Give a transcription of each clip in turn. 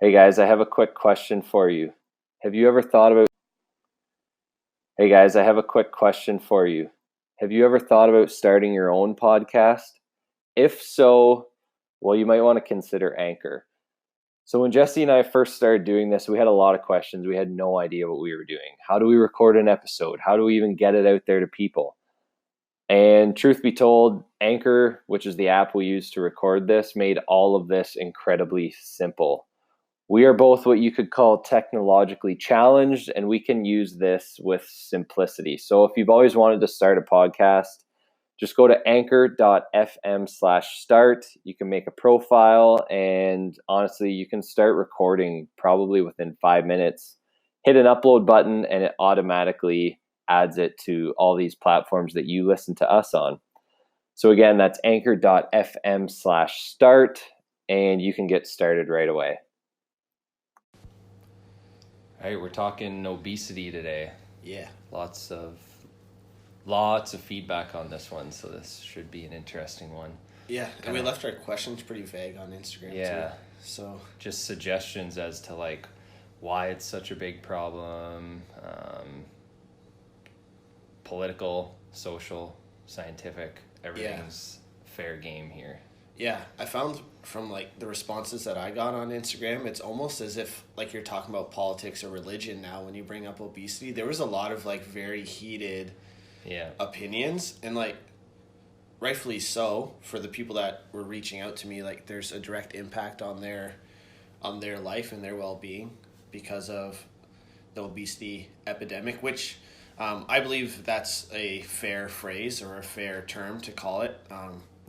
Hey guys, I have a quick question for you. Have you ever thought about Hey guys, I have a quick question for you. Have you ever thought about starting your own podcast? If so, well, you might want to consider Anchor. So when Jesse and I first started doing this, we had a lot of questions. We had no idea what we were doing. How do we record an episode? How do we even get it out there to people? And truth be told, Anchor, which is the app we use to record this, made all of this incredibly simple. We are both what you could call technologically challenged, and we can use this with simplicity. So if you've always wanted to start a podcast, just go to anchor.fm/start. You can make a profile, and honestly, you can start recording probably within 5 minutes. Hit an upload button, and it automatically adds it to all these platforms that you listen to us on. So again, that's anchor.fm/start, and you can get started right away. All right, we're talking obesity today. Yeah. Lots of feedback on this one, so this should be an interesting one. Yeah, and we left our questions pretty vague on Instagram too. So just suggestions as to like why it's such a big problem, political, social, scientific, everything's fair game here. Yeah, I found from like the responses that I got on Instagram, it's almost as if like you're talking about politics or religion now when you bring up obesity. There was a lot of like very heated opinions, and like rightfully so for the people that were reaching out to me. Like there's a direct impact on their life and their well-being because of the obesity epidemic, which I believe that's a fair phrase or a fair term to call it.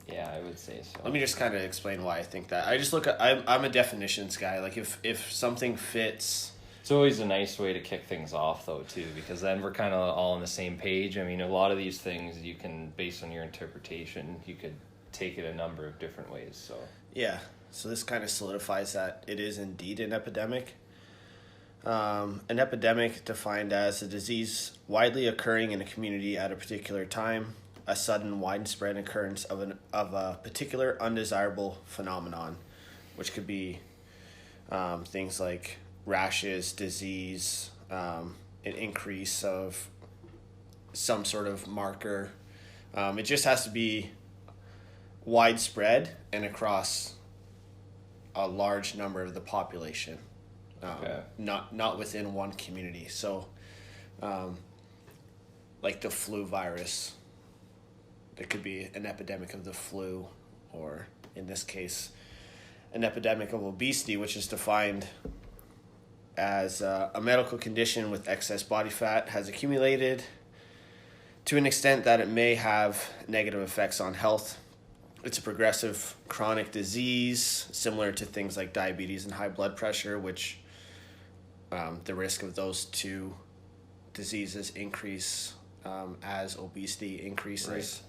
Yeah, I would say so. Let me just kind of explain why I think that. I just look at, I'm a definitions guy. Like if something fits. It's always a nice way to kick things off though too, because then we're kind of all on the same page. I mean, a lot of these things you can, based on your interpretation, you could take it a number of different ways. So yeah, so this kind of solidifies that it is indeed an epidemic. An epidemic defined as a disease widely occurring in a community at a particular time. A sudden widespread occurrence of a particular undesirable phenomenon, which could be things like rashes, disease, an increase of some sort of marker. It just has to be widespread and across a large number of the population, not within one community. So, like the flu virus. It could be an epidemic of the flu, or in this case, an epidemic of obesity, which is defined as a medical condition with excess body fat has accumulated to an extent that it may have negative effects on health. It's a progressive chronic disease, similar to things like diabetes and high blood pressure, which the risk of those two diseases increase as obesity increases. Right.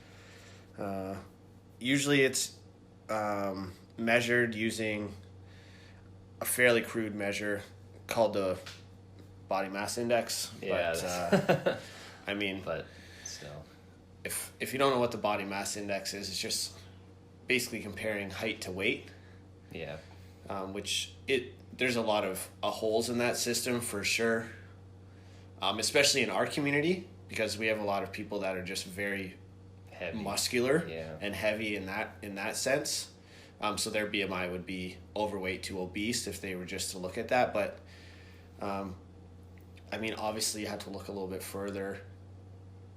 Usually it's measured using a fairly crude measure called the body mass index. Yeah. But, I mean, but still, if you don't know what the body mass index is, it's just basically comparing height to weight. Yeah. There's a lot of holes in that system for sure. Especially in our community, because we have a lot of people that are just very heavy, muscular, and heavy in that sense. So their BMI would be overweight to obese if they were just to look at that. But I mean, obviously you have to look a little bit further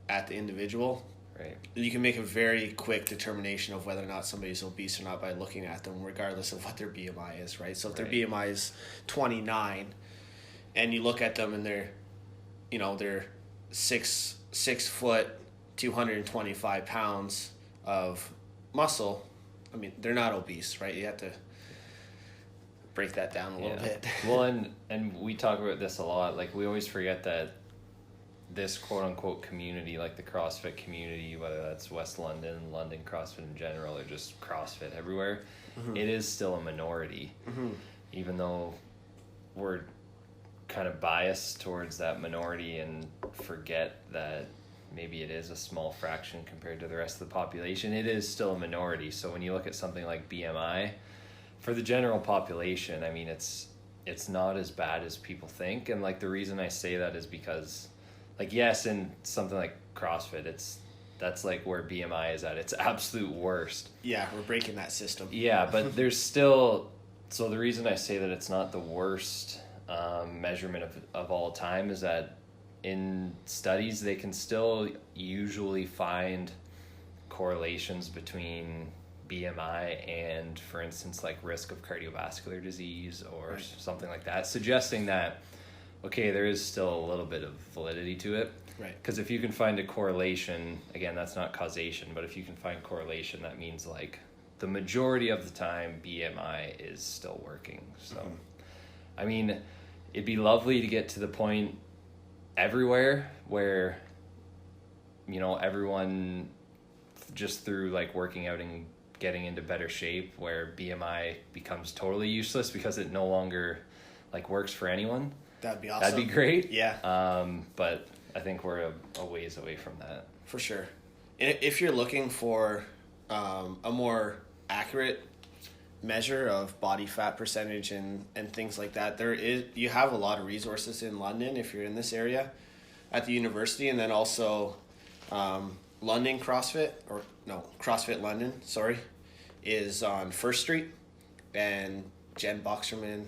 at the individual. Right. You can make a very quick determination of whether or not somebody's obese or not by looking at them, regardless of what their BMI is, right? So if their BMI is 29 and you look at them and they're 6 foot, 225 pounds of muscle, I mean, they're not obese, right? You have to break that down a little bit. Well, and we talk about this a lot. Like, we always forget that this quote-unquote community, like the CrossFit community, whether that's West London CrossFit in general, or just CrossFit everywhere, it is still a minority. Even though we're kind of biased towards that minority and forget that maybe it is a small fraction compared to the rest of the population, it is still a minority. So when you look at something like BMI, for the general population, I mean, it's it's not as bad as people think. And like the reason I say that is because, like, yes, in something like CrossFit, that's like where BMI is at its absolute worst. Yeah, we're breaking that system. Yeah, but there's still, so the reason I say that it's not the worst measurement of all time is that in studies they can still usually find correlations between BMI and, for instance, like risk of cardiovascular disease or right. something like that, suggesting that, okay, there is still a little bit of validity to it. Right. Because if you can find a correlation, again, that's not causation, but if you can find correlation, that means like the majority of the time BMI is still working. So, I mean, it'd be lovely to get to the point everywhere where, you know, everyone just through like working out and getting into better shape, where BMI becomes totally useless because it no longer like works for anyone. That'd be awesome. That'd be great. Yeah. But I think we're a ways away from that. For sure. If you're looking for a more accurate measure of body fat percentage and things like that, you have a lot of resources in London if you're in this area at the university, and then also London CrossFit, or no, CrossFit London, sorry, is on First Street, and Jen Boxerman,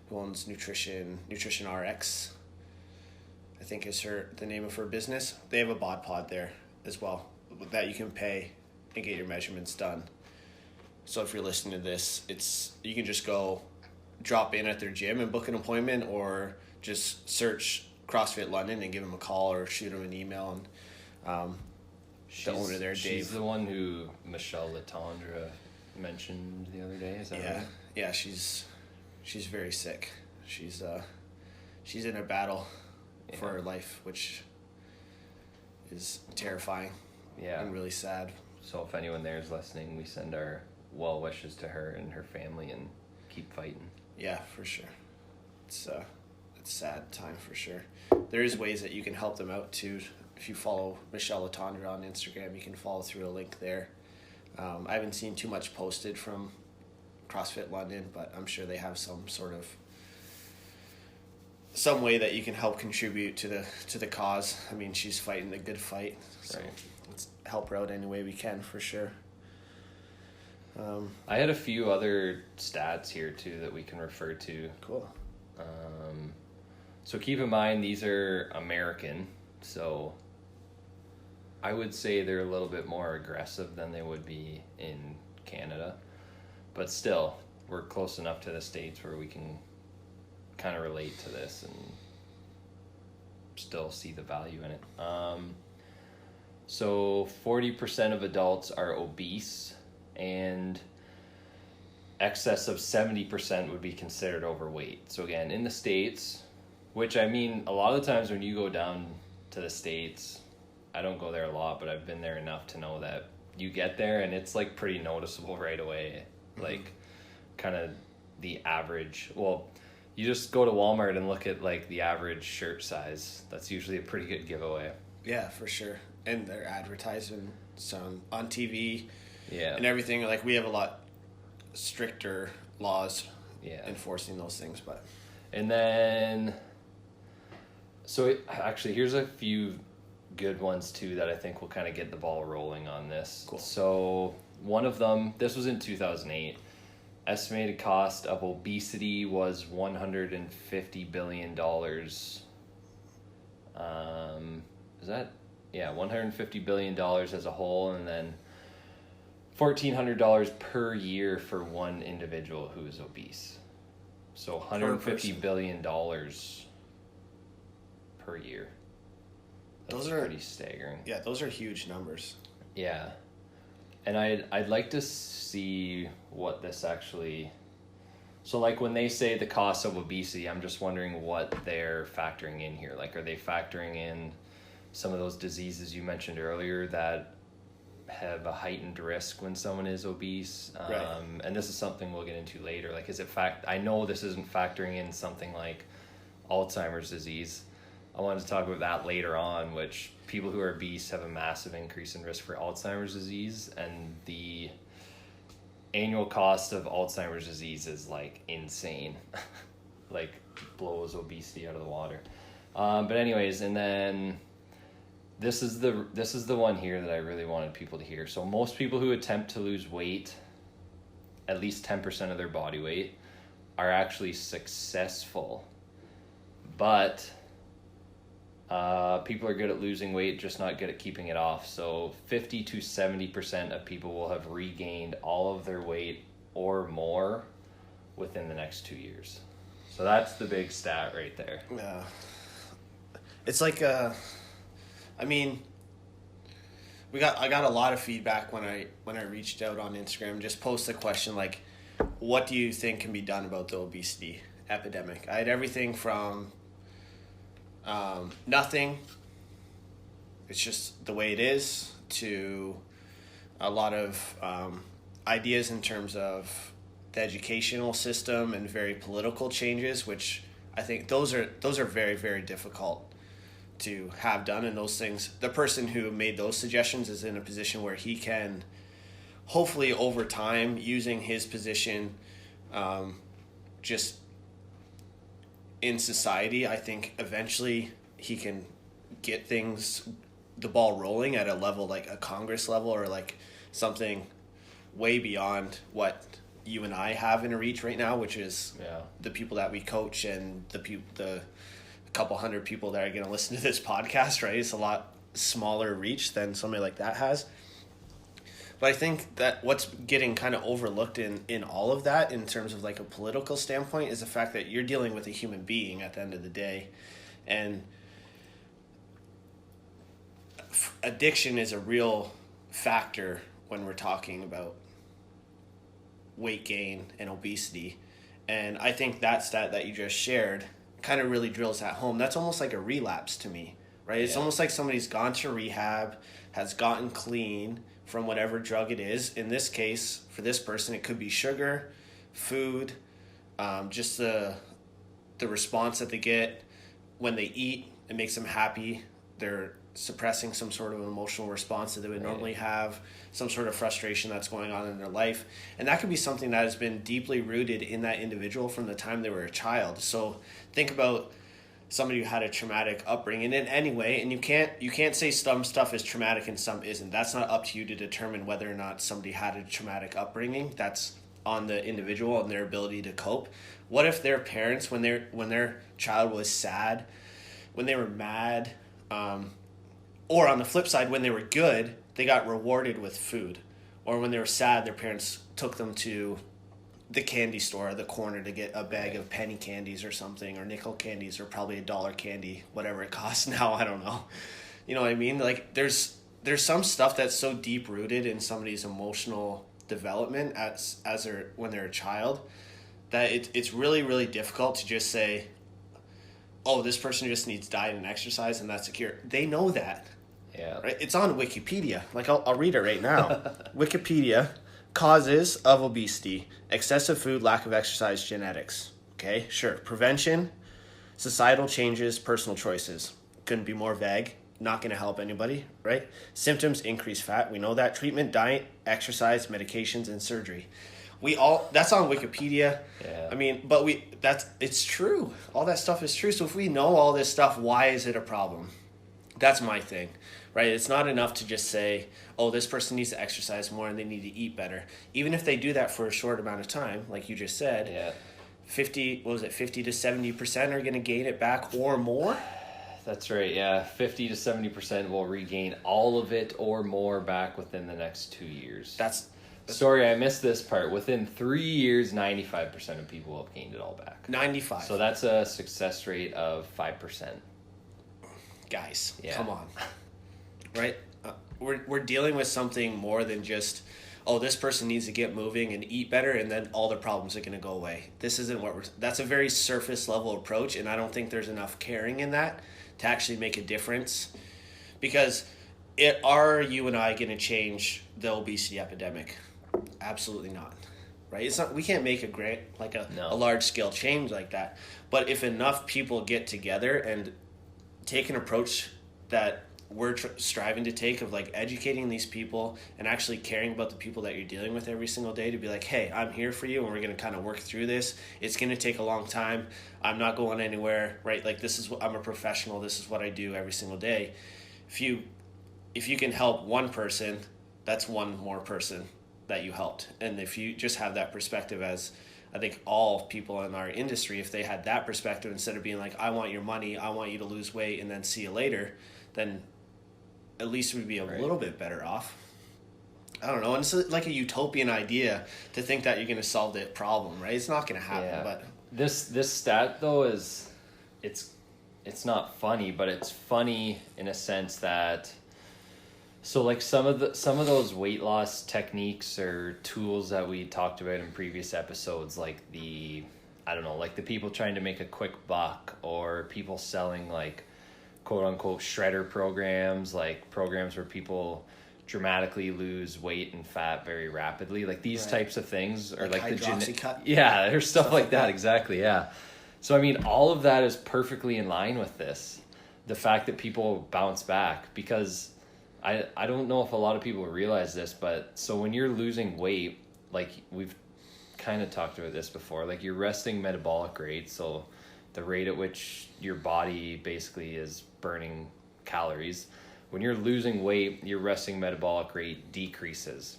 who owns Nutrition RX, I think is the name of her business. They have a bod pod there as well that you can pay and get your measurements done. So if you're listening to this, you can just go drop in at their gym and book an appointment, or just search CrossFit London and give them a call or shoot them an email. And the owner there, Dave. She's the one who Michelle Letendre mentioned the other day. Is that right? Yeah, she's very sick. She's in a battle for her life, which is terrifying. Yeah, and really sad. So if anyone there is listening, we send our well wishes to her and her family, and keep fighting. Yeah, for sure. It's a sad time for sure. There is ways that you can help them out too. If you follow Michelle Letendre on Instagram, you can follow through a link there. I haven't seen too much posted from CrossFit London, but I'm sure they have some way that you can help contribute to the cause. I mean, she's fighting the good fight, so right. Let's help her out any way we can for sure. I had a few other stats here too that we can refer to. Cool. So keep in mind these are American, so I would say they're a little bit more aggressive than they would be in Canada, but still we're close enough to the States where we can kind of relate to this and still see the value in it. So 40% of adults are obese, and excess of 70% would be considered overweight. So again, in the States, which I mean, a lot of the times when you go down to the States, I don't go there a lot, but I've been there enough to know that you get there and it's like pretty noticeable right away. Mm-hmm. Like kind of the average, well, you just go to Walmart and look at like the average shirt size. That's usually a pretty good giveaway. Yeah, for sure. And their advertisements on TV, yeah, and everything. Like, we have a lot stricter laws enforcing those things, but. And then, so actually, here's a few good ones too that I think will kind of get the ball rolling on this. Cool. So one of them, this was in 2008. Estimated cost of obesity was $150 billion. Is that? Yeah, $150 billion as a whole, and then $1,400 per year for one individual who is obese. So $150 billion per year. That's pretty staggering. Yeah, those are huge numbers. Yeah. And I'd like to see what this actually... So like when they say the cost of obesity, I'm just wondering what they're factoring in here. Like, are they factoring in some of those diseases you mentioned earlier that have a heightened risk when someone is obese? Right. And this is something we'll get into later. Like, is it I know this isn't factoring in something like Alzheimer's disease. I wanted to talk about that later on, which people who are obese have a massive increase in risk for Alzheimer's disease, and the annual cost of Alzheimer's disease is like insane. like blows obesity out of the water. But anyways, and then this is the one here that I really wanted people to hear. So most people who attempt to lose weight, at least 10% of their body weight, are actually successful. But people are good at losing weight, just not good at keeping it off. So 50 to 70% of people will have regained all of their weight or more within the next 2 years. So that's the big stat right there. Yeah. It's like, I got a lot of feedback when I reached out on Instagram, just post a question like, what do you think can be done about the obesity epidemic? I had everything from nothing, it's just the way it is, to a lot of ideas in terms of the educational system and very political changes, which I think those are very, very difficult to have done. And those things, the person who made those suggestions is in a position where he can hopefully over time, using his position just in society, I think eventually he can get the ball rolling at a level like a Congress level, or like something way beyond what you and I have in reach right now, which is the people that we coach and the couple hundred people that are going to listen to this podcast, right? It's a lot smaller reach than somebody like that has. But I think that what's getting kind of overlooked in all of that, in terms of like a political standpoint, is the fact that you're dealing with a human being at the end of the day. And addiction is a real factor when we're talking about weight gain and obesity. And I think that stat that you just shared kind of really drills that home. That's almost like a relapse to me, right? It's almost like somebody's gone to rehab, has gotten clean from whatever drug it is. In this case, for this person, it could be sugar, food, just the response that they get when they eat. It makes them happy. They're suppressing some sort of emotional response that they would normally have, some sort of frustration that's going on in their life. And that could be something that has been deeply rooted in that individual from the time they were a child. So think about somebody who had a traumatic upbringing in any way, and you can't say some stuff is traumatic and some isn't. That's not up to you to determine whether or not somebody had a traumatic upbringing. That's on the individual and their ability to cope. What if their parents, when their child was sad, when they were mad, or on the flip side, when they were good, they got rewarded with food, or when they were sad, their parents took them to the candy store or the corner to get a bag of penny candies or something, or nickel candies, or probably $1 candy, whatever it costs now. I don't know. You know what I mean? Like there's some stuff that's so deep rooted in somebody's emotional development when they're a child, that it's really, really difficult to just say, oh, this person just needs diet and exercise and that's a cure. They know that. Yeah. Right? It's on Wikipedia. Like I'll read it right now. Wikipedia. Causes of obesity: excessive food, lack of exercise, genetics. Okay, sure. Prevention, societal changes, personal choices. Couldn't be more vague. Not going to help anybody, right? Symptoms: increased fat. We know that. Treatment: diet, exercise, medications, and surgery. That's on Wikipedia. Yeah. I mean, but it's true. All that stuff is true. So if we know all this stuff, why is it a problem? That's my thing. Right? It's not enough to just say, oh, this person needs to exercise more and they need to eat better. Even if they do that for a short amount of time, like you just said, 50 to 70% are going to gain it back or more? That's right, yeah. 50 to 70% will regain all of it or more back within the next 2 years. Sorry, I missed this part. Within 3 years, 95% of people will have gained it all back. 95. So that's a success rate of 5%. Guys, come on. Right? We're dealing with something more than just, oh, this person needs to get moving and eat better and then all the problems are going to go away. This isn't that's a very surface level approach, and I don't think there's enough caring in that to actually make a difference. Because are you and I going to change the obesity epidemic? Absolutely not. Right? It's not. We can't make a large scale change like that. But if enough people get together and take an approach that we're striving to take of like educating these people and actually caring about the people that you're dealing with every single day, to be like, hey, I'm here for you and we're going to kind of work through this. It's going to take a long time. I'm not going anywhere, right? Like, this is what I'm a professional. This is what I do every single day. If you can help one person, that's one more person that you helped. And if you just have that perspective, as I think all people in our industry, if they had that perspective, instead of being like, I want your money, I want you to lose weight and then see you later, then at least we'd be a little bit better off. I don't know. And it's like a utopian idea to think that you're going to solve the problem, right? It's not going to happen. Yeah. But this stat though is, it's not funny, but it's funny in a sense that, so like some of those weight loss techniques or tools that we talked about in previous episodes, like the people trying to make a quick buck, or people selling like quote unquote shredder programs, like programs where people dramatically lose weight and fat very rapidly, like these types of things, or like the cut. Yeah, there's stuff like that. Exactly. Yeah. So I mean, all of that is perfectly in line with this, the fact that people bounce back, because I don't know if a lot of people realize this, but so when you're losing weight, like we've kind of talked about this before, like your resting metabolic rate, so the rate at which your body basically is burning calories, when you're losing weight, your resting metabolic rate decreases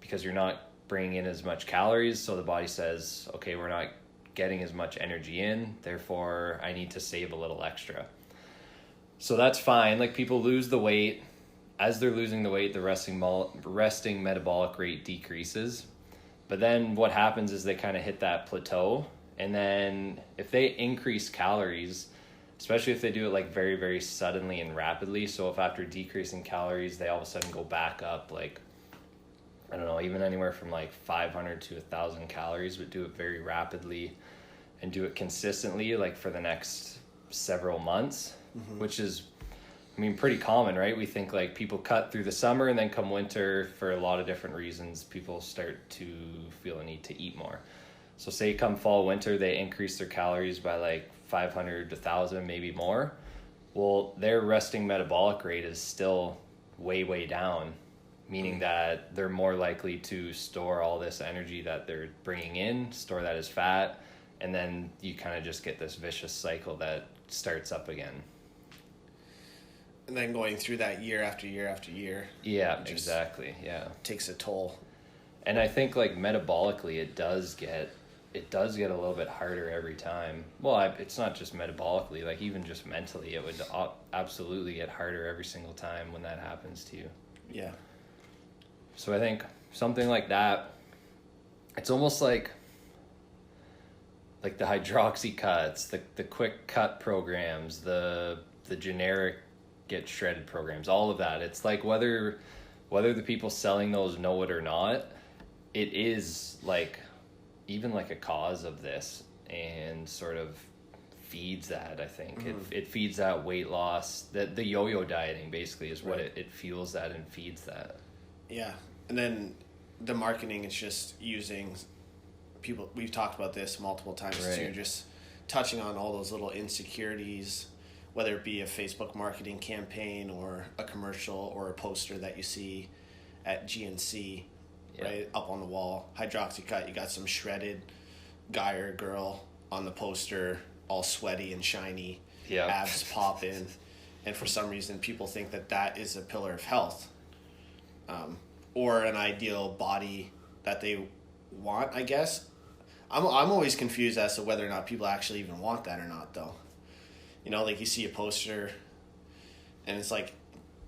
because you're not bringing in as much calories. So the body says, okay, we're not getting as much energy in, therefore I need to save a little extra. So that's fine. Like, people lose the weight. As they're losing the weight, the resting metabolic rate decreases. But then what happens is they kind of hit that plateau. And then if they increase calories, especially if they do it like very, very suddenly and rapidly, so if after decreasing calories, they all of a sudden go back up, like, I don't know, even anywhere from like 500 to 1,000 calories, but do it very rapidly and do it consistently, like for the next several months, which is, I mean, pretty common, right? We think like people cut through the summer, and then come winter, for a lot of different reasons, people start to feel a need to eat more. So say come fall, winter, they increase their calories by like 500 to 1,000, maybe more. Well, their resting metabolic rate is still way, way down, meaning that they're more likely to store all this energy that they're bringing in, store that as fat, and then you kind of just get this vicious cycle that starts up again. And then going through that year after year after year. Yeah, exactly. Yeah. Takes a toll. And I think like metabolically, it does get a little bit harder every time. Well, it's not just metabolically, like even just mentally, it would absolutely get harder every single time when that happens to you. Yeah. So I think something like that, it's almost like the hydroxy cuts, the quick cut programs, the generic get shredded programs, all of that. It's like whether the people selling those know it or not, it is like even like a cause of this, and sort of feeds that, I think. It feeds that weight loss, that the yo-yo dieting basically is what it fuels that and feeds that. Yeah. And then the marketing is just using people, we've talked about this multiple times too, just touching on all those little insecurities, whether it be a Facebook marketing campaign or a commercial or a poster that you see at GNC, right, up on the wall. Hydroxycut, you got some shredded guy or girl on the poster, all sweaty and shiny, abs popping, and for some reason people think that that is a pillar of health, or an ideal body that they want, I guess. I'm always confused as to whether or not people actually even want that or not, though. You know, like you see a poster and it's like,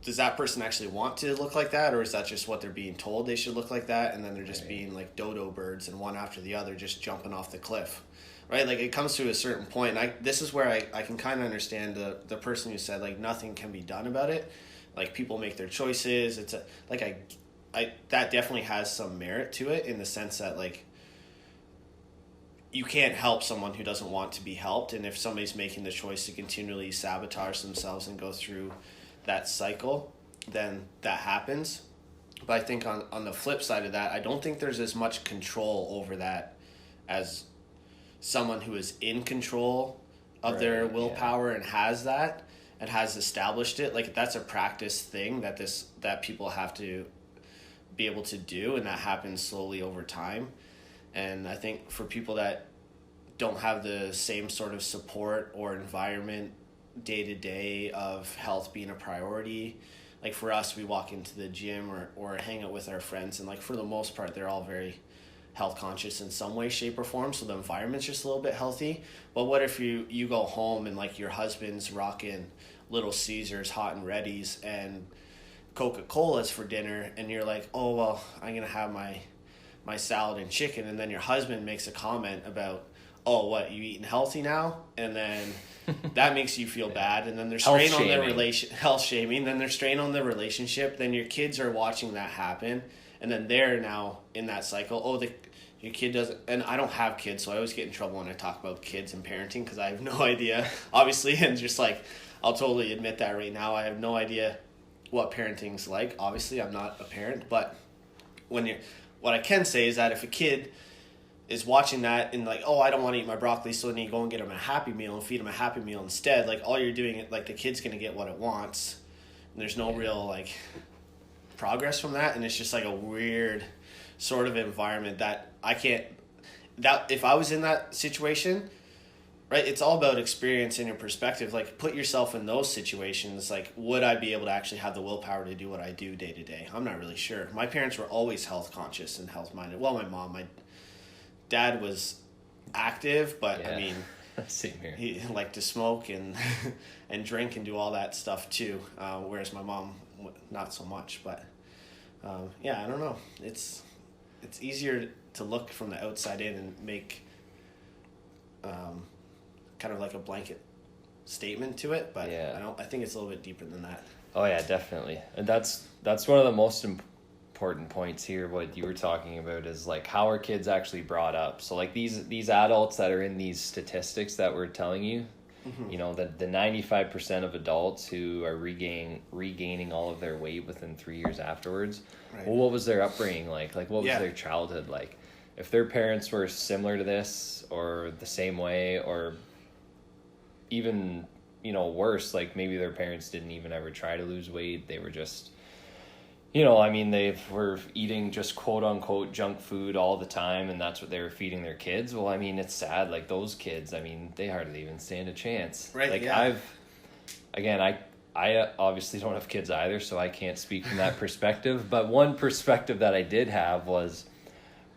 does that person actually want to look like that, or is that just what they're being told they should look like that, and then they're just being like dodo birds and one after the other just jumping off the cliff, right? Like, it comes to a certain point, and this is where I can kind of understand the person who said like nothing can be done about it. Like, people make their choices. It's that definitely has some merit to it, in the sense that like you can't help someone who doesn't want to be helped, and if somebody's making the choice to continually sabotage themselves and go through that cycle, then that happens. But I think on the flip side of that, I don't think there's as much control over that as someone who is in control of their willpower and has that. and has established it, like that's a practice thing that people have to be able to do, and that happens slowly over time. And I think for people that don't have the same sort of support or environment day to day of health being a priority, like for us, we walk into the gym or hang out with our friends, and like for the most part they're all very health conscious in some way, shape, or form, so the environment's just a little bit healthy. But what if you go home and like your husband's rocking Little Caesars hot and ready's and Coca-Cola's for dinner, and you're like, oh well, I'm gonna have my salad and chicken, and then your husband makes a comment about, oh, what, you eating healthy now? And then that makes you feel bad, and then there's strain on their health shaming, then there's strain on the relationship, then your kids are watching that happen, and then they're now in that cycle. Oh, your kid doesn't, and I don't have kids, so I always get in trouble when I talk about kids and parenting, because I have no idea, obviously, and just like, I'll totally admit that right now, I have no idea what parenting's like. Obviously, I'm not a parent, but what I can say is that if a kid is watching that and like, oh, I don't want to eat my broccoli, so then you go and get him a Happy Meal and feed him a Happy Meal instead, like all you're doing, like the kid's going to get what it wants, and there's no real like progress from that, and it's just like a weird sort of environment that if I was in that situation, right, it's all about experience and your perspective. Like, put yourself in those situations. Like, would I be able to actually have the willpower to do what I do day to day? I'm not really sure. My parents were always health conscious and health minded. Well, my dad was active, but I mean, same here. He liked to smoke and and drink and do all that stuff too. Whereas my mom, not so much. But I don't know. It's easier to look from the outside in and make kind of like a blanket statement to it, but I think it's a little bit deeper than that. Oh yeah, definitely. And that's one of the most important points here. What you were talking about is like how are kids actually brought up. So like these adults that are in these statistics that we're telling you, you know, the 95% of adults who are regaining all of their weight within 3 years afterwards. Right. Well, what was their upbringing like? Like what was their childhood like? If their parents were similar to this or the same way, or even, you know, worse, like maybe their parents didn't even ever try to lose weight. They were just, you know, I mean, they were eating just quote unquote junk food all the time, and that's what they were feeding their kids. Well, I mean, it's sad. Like those kids, I mean, they hardly even stand a chance. Right. Like I obviously don't have kids either, so I can't speak from that perspective. But one perspective that I did have was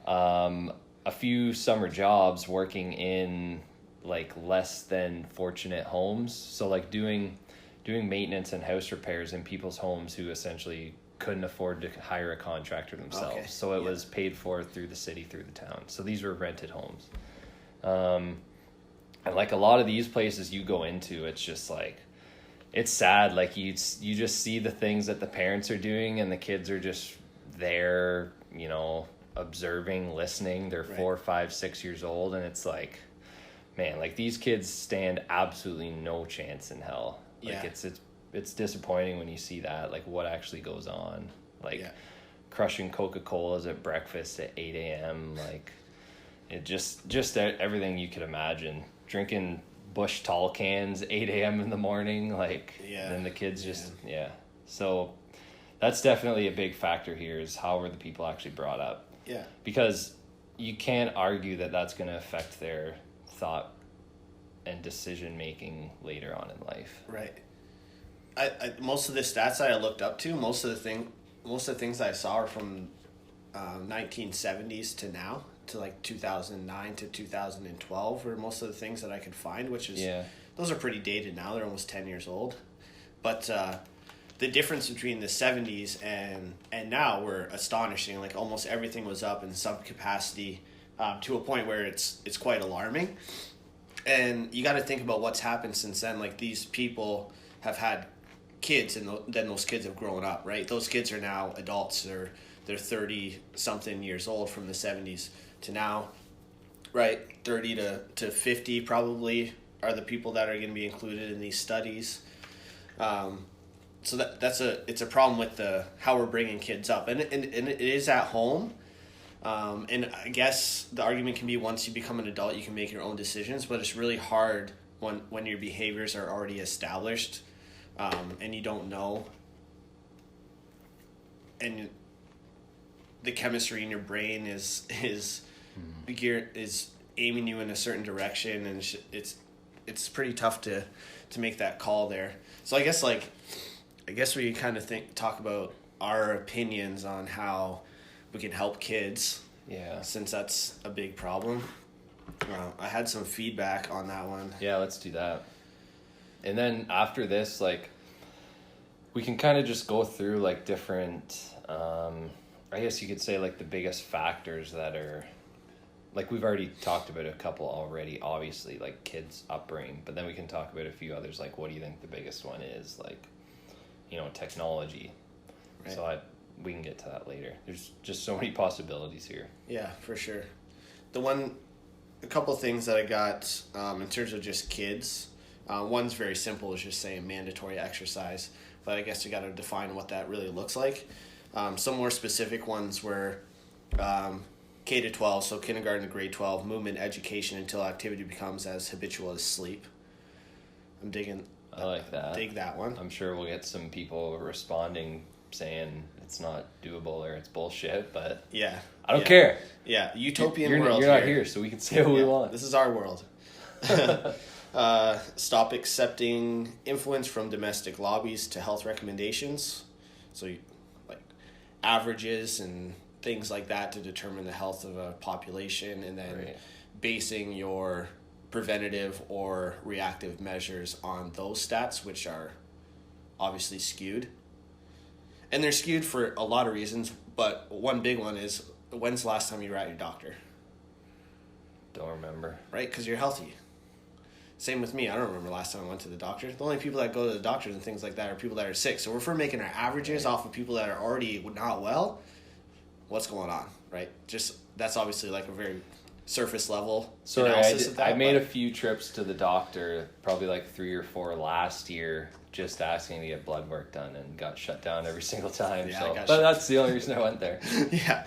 a few summer jobs working in like less than fortunate homes. So like doing maintenance and house repairs in people's homes who essentially couldn't afford to hire a contractor themselves. Okay. So it was paid for through the city, through the town. So these were rented homes. And like a lot of these places you go into, it's just like, it's sad. Like you just see the things that the parents are doing and the kids are just there, you know, observing, listening. They're 4, 5, 6 years old, and it's like, man, like these kids stand absolutely no chance in hell. Like it's disappointing when you see that, like what actually goes on, like crushing Coca-Colas at breakfast at 8 a.m. Like it just everything you could imagine, drinking Bush tall cans 8 a.m. in the morning. Like then the kids just so that's definitely a big factor here, is how were the people actually brought up. Because you can't argue that that's going to affect their thought and decision making later on in life. Right. I most of the stats that I looked up to, most of the things I saw are from 1970s to now, to like 2009 to 2012 were most of the things that I could find, which is those are pretty dated now. They're almost 10 years old. But the difference between the 70s and now were astonishing. Like almost everything was up in some capacity, to a point where it's quite alarming. And you got to think about what's happened since then. Like these people have had kids, and then those kids have grown up, right? Those kids are now adults. They're 30 something years old from the 70s to now, right? 30 to 50 probably are the people that are going to be included in these studies. So it's a problem with how we're bringing kids up, and it is at home. And I guess the argument can be once you become an adult, you can make your own decisions, but it's really hard when your behaviors are already established and you don't know, and the chemistry in your brain is aiming you in a certain direction, and it's pretty tough to make that call there. So I guess we kind of talk about our opinions on how we can help kids. Yeah. Since that's a big problem. I had some feedback on that one. Yeah, let's do that. And then after this, like, we can kind of just go through, like, different, I guess you could say, like, the biggest factors that are, like, we've already talked about a couple already, obviously, like, kids' upbringing, but then we can talk about a few others, like, what do you think the biggest one is? Like, you know, technology. Right. So we can get to that later. There's just so many possibilities here. Yeah, for sure. A couple of things that I got in terms of just kids. One's very simple, is just saying mandatory exercise, but I guess you got to define what that really looks like. Some more specific ones were K to 12, so kindergarten to grade 12, movement education until activity becomes as habitual as sleep. I'm digging. I like that. Dig that one. I'm sure we'll get some people responding saying it's not doable or it's bullshit, but yeah, I don't care. Yeah, utopian world. You're not here, so we can say what we want. This is our world. Stop accepting influence from domestic lobbies to health recommendations. So, like, averages and things like that to determine the health of a population, and then basing your preventative or reactive measures on those stats, which are obviously skewed. And they're skewed for a lot of reasons, but one big one is, when's the last time you were at your doctor? Don't remember. Right? Because you're healthy. Same with me. I don't remember the last time I went to the doctor. The only people that go to the doctors and things like that are people that are sick. So if we're making our averages off of people that are already not well, what's going on, right? Just, that's obviously like a very surface level analysis of that. I made a few trips to the doctor, probably like 3 or 4 last year, just asking to get blood work done, and got shut down every single time. Yeah, so, but that's the only reason I went there. Yeah.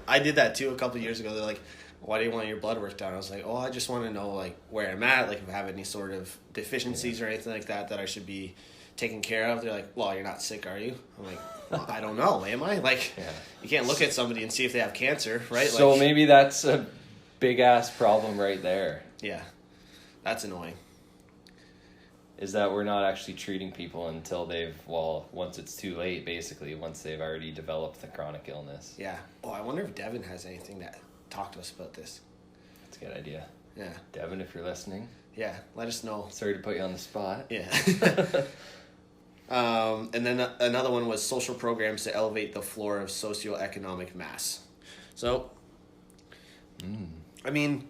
I did that too a couple of years ago. They're like, why do you want your blood work done? I was like, oh, I just want to know, like, where I'm at, like if I have any sort of deficiencies or anything like that I should be taken care of. They're like, well, you're not sick, are you? I'm like, well, I don't know, am I? Like, you can't look at somebody and see if they have cancer, right? So like, maybe that's a big ass problem right there. Yeah, that's annoying. Is that we're not actually treating people until once it's too late, basically, once they've already developed the chronic illness. Yeah. Oh, I wonder if Devin has anything to talk to us about this. That's a good idea. Yeah. Devin, if you're listening. Yeah, let us know. Sorry to put you on the spot. Yeah. And then another one was social programs to elevate the floor of socioeconomic mass. So, I mean,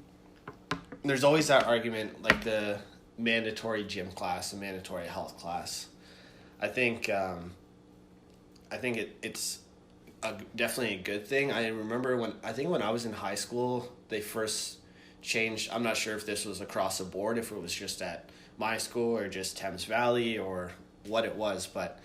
there's always that argument, like the mandatory gym class, the mandatory health class. I think it's definitely a good thing. I remember when I was in high school, they first changed. I'm not sure if this was across the board, if it was just at my school or just Thames Valley or what it was, but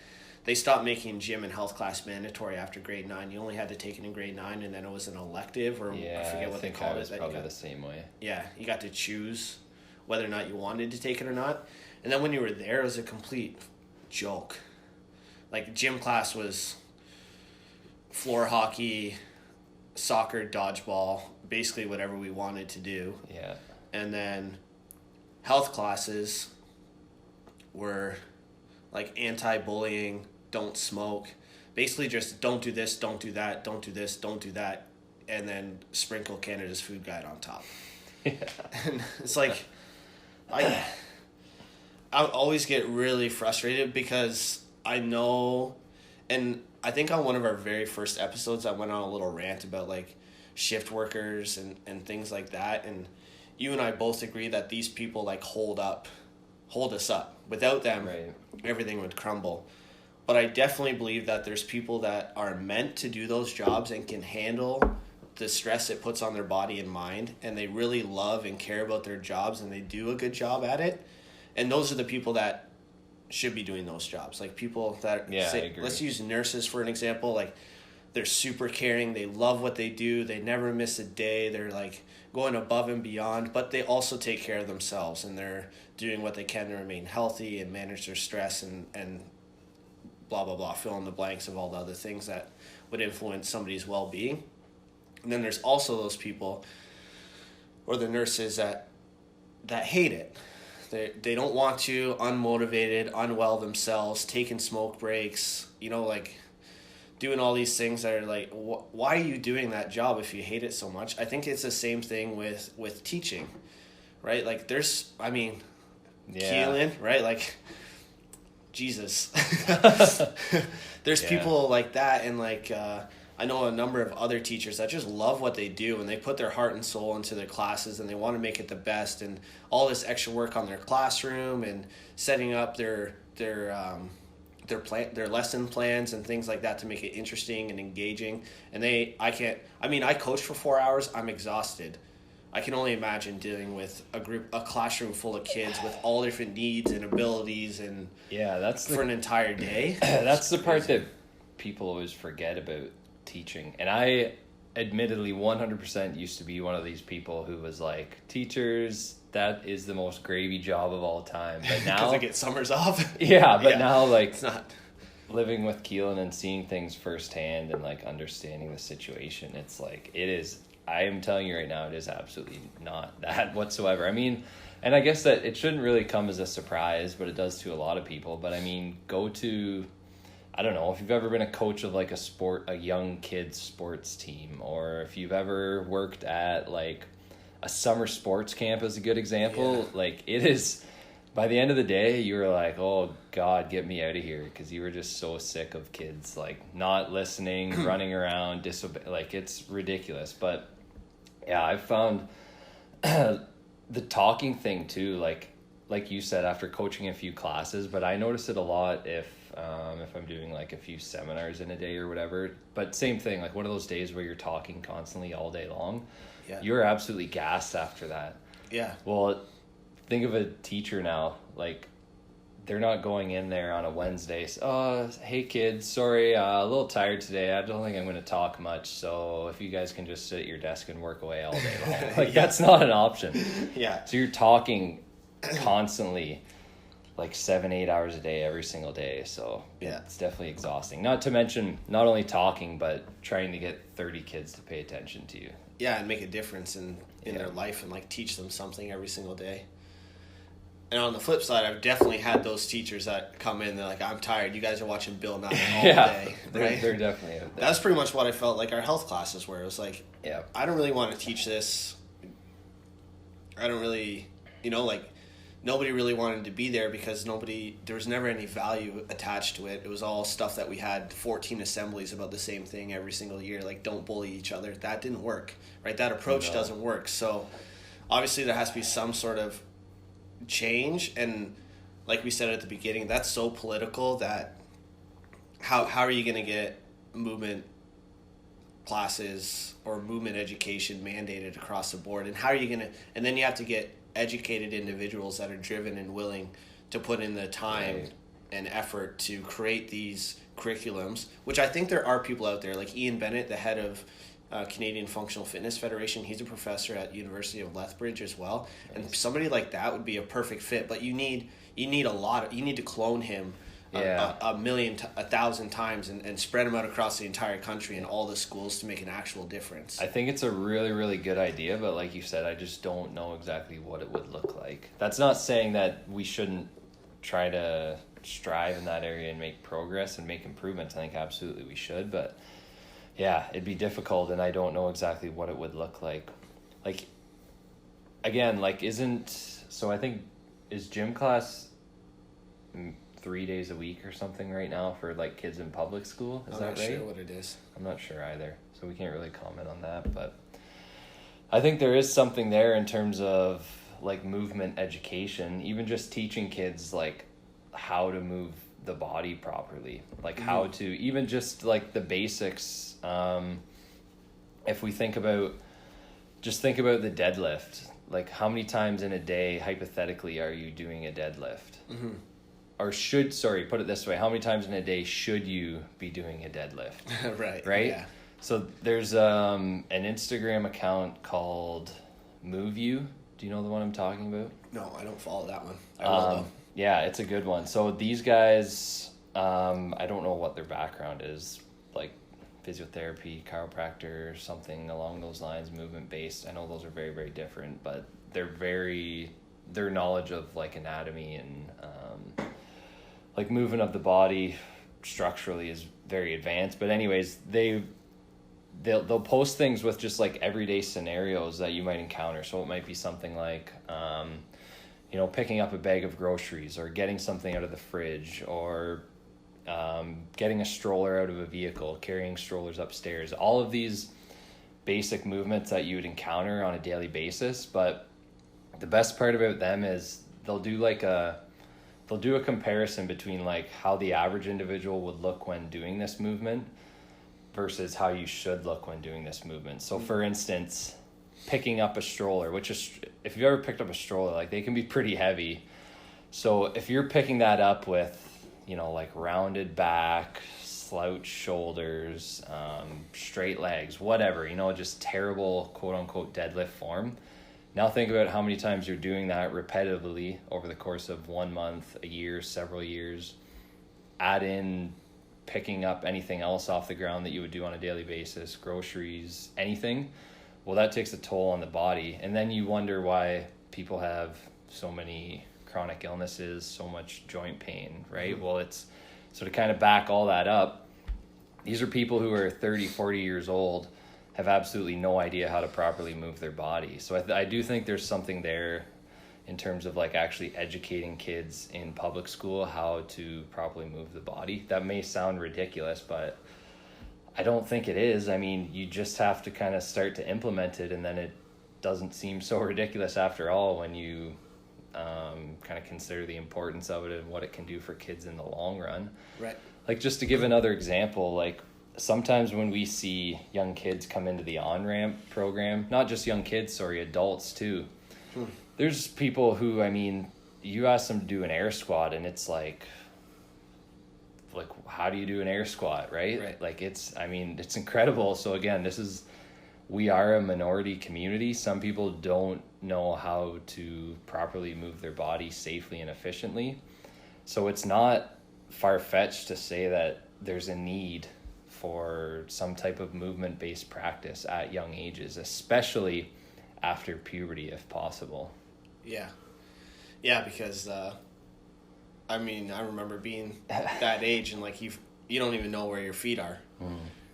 they stopped making gym and health class mandatory after grade 9. You only had to take it in grade 9, and then it was an elective, or I forget what they called it. It's probably the same way. Yeah, you got to choose whether or not you wanted to take it or not. And then when you were there, it was a complete joke. Like, gym class was floor hockey, soccer, dodgeball, basically whatever we wanted to do. Yeah. And then health classes were like anti-bullying, don't smoke, basically just don't do this, don't do that, don't do this, don't do that, and then sprinkle Canada's food guide on top. Yeah. And it's like, I always get really frustrated because I know, and I think on one of our very first episodes I went on a little rant about like shift workers and things like that, and you and I both agree that these people like hold us up. Without them, everything would crumble. But I definitely believe that there's people that are meant to do those jobs and can handle the stress it puts on their body and mind, and they really love and care about their jobs, and they do a good job at it. And those are the people that should be doing those jobs. Like people that say, let's use nurses for an example. Like they're super caring. They love what they do. They never miss a day. They're like going above and beyond, but they also take care of themselves, and they're doing what they can to remain healthy and manage their stress and blah, blah, blah, fill in the blanks of all the other things that would influence somebody's well-being. And then there's also those people or the nurses that hate it. They don't want to, unmotivated, unwell themselves, taking smoke breaks, like doing all these things that are like, why are you doing that job if you hate it so much? I think it's the same thing with teaching, right? Like Keelan, right? Like, Jesus. There's people like that, and like I know a number of other teachers that just love what they do, and they put their heart and soul into their classes, and they want to make it the best, and all this extra work on their classroom and setting up their lesson plans and things like that to make it interesting and engaging. And I coach for 4 hours. I'm exhausted. I can only imagine dealing with a classroom full of kids with all different needs and abilities, and for an entire day. That's the part that people always forget about teaching. And I admittedly 100% used to be one of these people who was like, teachers, that is the most gravy job of all time. But now because I get summers off. Now like it's not. Living with Keelan and seeing things firsthand and like understanding the situation, it's like, it is, I am telling you right now, it is absolutely not that whatsoever. I mean, and I guess that it shouldn't really come as a surprise, but it does to a lot of people. But I mean, I don't know if you've ever been a coach of like a young kids sports team, or if you've ever worked at like a summer sports camp is a good example. Yeah. Like, it is, by the end of the day, you were like, oh God, get me out of here. Cause you were just so sick of kids, like not listening, running around, like it's ridiculous. But yeah, I've found the talking thing too, like you said, after coaching a few classes, but I notice it a lot if I'm doing like a few seminars in a day or whatever. But same thing, like one of those days where you're talking constantly all day long, you're absolutely gassed after that. Yeah. Well, think of a teacher now, like they're not going in there on a Wednesday. Hey kids, sorry, a little tired today. I don't think I'm going to talk much. So if you guys can just sit at your desk and work away all day long, like that's not an option. Yeah. So you're talking constantly, like 7-8 hours a day, every single day. So it's definitely exhausting. Not to mention not only talking, but trying to get 30 kids to pay attention to you. Yeah, and make a difference in their life and like teach them something every single day. And on the flip side, I've definitely had those teachers that come in, they're like, I'm tired. You guys are watching Bill Nye all day. Right? They're definitely out there. That's pretty much what I felt like our health classes were. It was like, I don't really want to teach this. I don't really, like, nobody really wanted to be there because there was never any value attached to it. It was all stuff that we had 14 assemblies about the same thing every single year. Like, don't bully each other. That didn't work, right? That approach doesn't work. So obviously there has to be some sort of change, and like we said at the beginning, that's so political that how are you going to get movement classes or movement education mandated across the board, and how are you going to, and then you have to get educated individuals that are driven and willing to put in the time and effort to create these curriculums, which I think there are people out there like Ian Bennett, the head of Canadian Functional Fitness Federation. He's a professor at University of Lethbridge as well. And somebody like that would be a perfect fit, but you need to clone him a 1,000 times and spread him out across the entire country and all the schools to make an actual difference. I think it's a really, really good idea, but like you said, I just don't know exactly what it would look like. That's not saying that we shouldn't try to strive in that area and make progress and make improvements. I think absolutely we should, but yeah, it'd be difficult, and I don't know exactly what it would look like. Like, again, like I think, is gym class 3 days a week or something right now for like kids in public school? Is that right? I'm not sure what it is. I'm not sure either, so we can't really comment on that, but I think there is something there in terms of like movement education, even just teaching kids like how to move the body properly, like how to, even just like the basics. If we think about the deadlift, like how many times in a day hypothetically are you doing a deadlift? put it this way, how many times in a day should you be doing a deadlift? Right. Yeah. So there's an Instagram account called Move You. Do you know the one I'm talking about? No, I don't follow that one. I will though. Yeah, it's a good one. So these guys, I don't know what their background is, like physiotherapy, chiropractor, something along those lines, movement based. I know those are very, very different, but their knowledge of like anatomy and like movement of the body structurally is very advanced. But anyways, they'll post things with just like everyday scenarios that you might encounter. So it might be something like picking up a bag of groceries, or getting something out of the fridge, or getting a stroller out of a vehicle, carrying strollers upstairs, all of these basic movements that you would encounter on a daily basis. But the best part about them is they'll do a comparison between like how the average individual would look when doing this movement versus how you should look when doing this movement. So for instance, picking up a stroller, which is, if you've ever picked up a stroller, like they can be pretty heavy. So if you're picking that up with, like rounded back, slouch shoulders, straight legs, whatever, just terrible quote unquote deadlift form. Now think about how many times you're doing that repetitively over the course of 1 month, a year, several years. Add in picking up anything else off the ground that you would do on a daily basis, groceries, anything. Well, that takes a toll on the body. And then you wonder why people have so many chronic illnesses, so much joint pain, right? Well, it's so to kind of back all that up, these are people who are 30, 40 years old, have absolutely no idea how to properly move their body. So I do think there's something there in terms of like actually educating kids in public school how to properly move the body. That may sound ridiculous, but I don't think it is. I mean, you just have to kind of start to implement it, and then it doesn't seem so ridiculous after all when you kind of consider the importance of it and what it can do for kids in the long run. Right. Like, just to give another example, like sometimes when we see young kids come into the on-ramp program, not just young kids, adults too. There's people who, I mean, you ask them to do an air squat and it's like how do you do an air squat, right? Like it's incredible. So again, we are a minority community. Some people don't know how to properly move their body safely and efficiently. So it's not far-fetched to say that there's a need for some type of movement-based practice at young ages, especially after puberty if possible. Yeah, because I remember being that age and like you don't even know where your feet are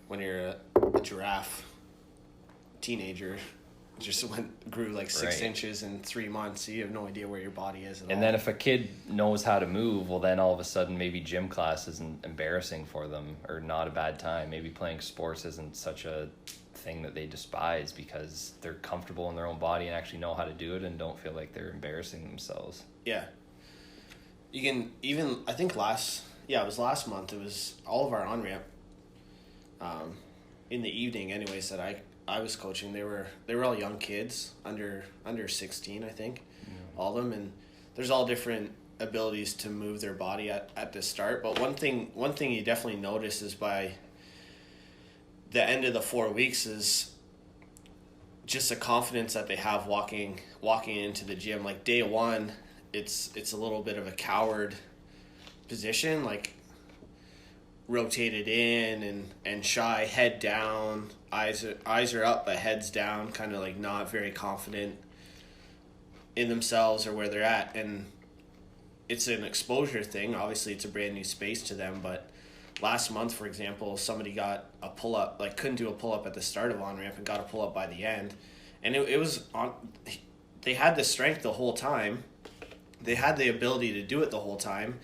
when you're a giraffe teenager. Just grew like 6 inches in 3 months. So you have no idea where your body is at all. And then if a kid knows how to move, well, then all of a sudden maybe gym class isn't embarrassing for them or not a bad time. Maybe playing sports isn't such a thing that they despise because they're comfortable in their own body and actually know how to do it and don't feel like they're embarrassing themselves. Yeah. You can even, I think it was last month, it was all of our on-ramp in the evening anyways that I was coaching. They were all young kids under 16, I think, all of them, and there's all different abilities to move their body at the start. But one thing you definitely notice is by the end of the 4 weeks is just the confidence that they have walking into the gym. Like day one, it's a little bit of a coward position, like rotated in and shy, head down, eyes are up but heads down, kind of like not very confident in themselves or where they're at. And it's an exposure thing. Obviously it's a brand new space to them, but last month, for example, somebody got a pull-up, like couldn't do a pull-up at the start of on-ramp and got a pull-up by the end. And it was on, they had the strength the whole time. They had the ability to do it the whole time.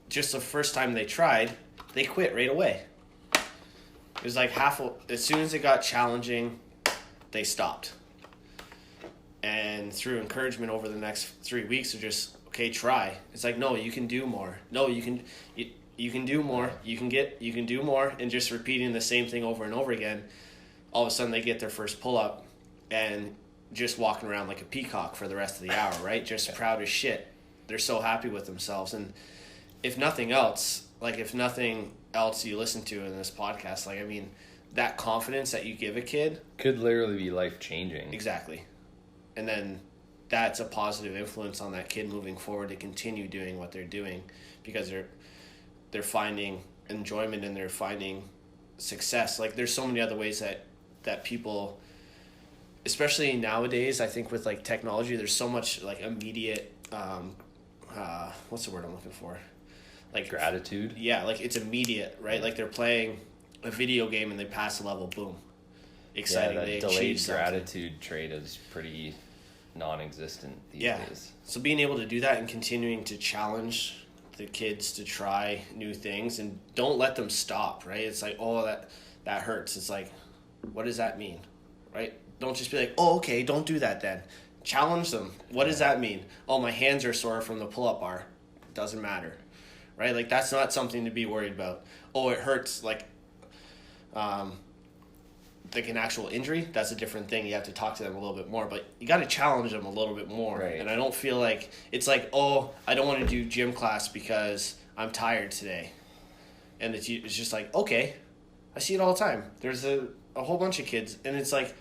Just the first time they tried, they quit right away. It was like as soon as it got challenging, they stopped. And through encouragement over the next 3 weeks of just, okay, try. It's like, no, you can do more. No, you can do more. You can do more. And just repeating the same thing over and over again, all of a sudden they get their first pull-up and just walking around like a peacock for the rest of the hour, right? Just proud as shit. They're so happy with themselves. And if nothing else you listen to in this podcast, like, I mean, that confidence that you give a kid could literally be life-changing. Exactly. And then that's a positive influence on that kid moving forward to continue doing what they're doing, because they're finding enjoyment and they're finding success. Like, there's so many other ways that people, especially nowadays, I think with like technology, there's so much like immediate what's the word I'm looking for? Like gratitude. Yeah, like it's immediate, right? Like they're playing a video game and they pass a level, boom. Exciting. Yeah, they that delayed achieve gratitude trait is pretty non-existent these days. So being able to do that and continuing to challenge the kids to try new things, and don't let them stop, right? It's like, oh, that hurts. It's like, what does that mean, right? Don't just be like, oh, okay, don't do that then. Challenge them. What does that mean? Oh, my hands are sore from the pull-up bar. Doesn't matter, right? Like, that's not something to be worried about. Oh, it hurts, like an actual injury, that's a different thing. You have to talk to them a little bit more, but you got to challenge them a little bit more. Right. And I don't feel like it's like, oh, I don't want to do gym class because I'm tired today. And it's just like, okay, I see it all the time. There's a whole bunch of kids, and it's like,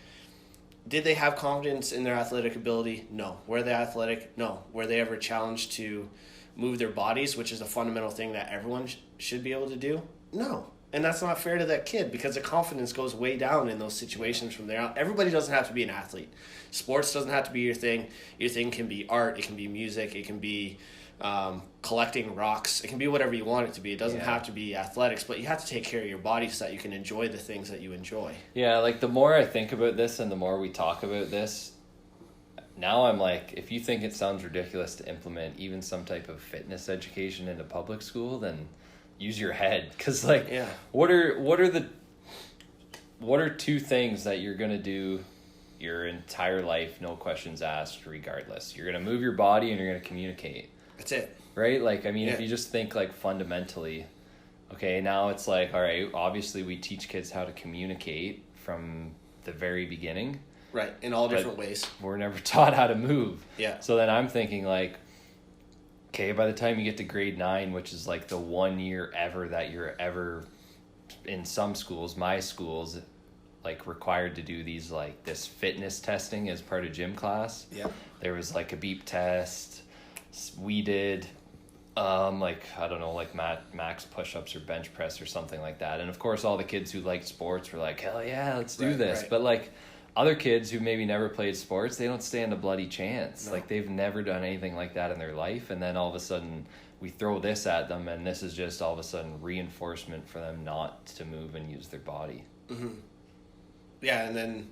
did they have confidence in their athletic ability? No. Were they athletic? No. Were they ever challenged to move their bodies, which is a fundamental thing that everyone should be able to do? No. And that's not fair to that kid, because the confidence goes way down in those situations from there on. Everybody doesn't have to be an athlete. Sports doesn't have to be your thing. Your thing can be art. It can be music. It can be collecting rocks. It can be whatever you want it to be. It doesn't have to be athletics, but you have to take care of your body so that you can enjoy the things that you enjoy. Yeah, like the more I think about this and the more we talk about this, now I'm like, if you think it sounds ridiculous to implement even some type of fitness education into public school, then use your head. Because like, what are two things that you're gonna do your entire life, no questions asked, regardless? You're gonna move your body and you're gonna communicate. That's it, right? Like, I mean, if you just think like fundamentally, okay, now it's like, all right, obviously we teach kids how to communicate from the very beginning, right, in all different ways. We're never taught how to move. So then I'm thinking like, okay, by the time you get to grade 9, which is like the 1 year ever that you're ever, in some schools, my schools, like required to do these, like this fitness testing as part of gym class. There was like a beep test. We did like, I don't know, like max push-ups or bench press or something like that. And of course all the kids who liked sports were like, hell yeah, let's do this. Right. But like other kids who maybe never played sports, they don't stand a bloody chance. No. Like they've never done anything like that in their life. And then all of a sudden we throw this at them, and this is just all of a sudden reinforcement for them not to move and use their body. Mm-hmm. Yeah, and then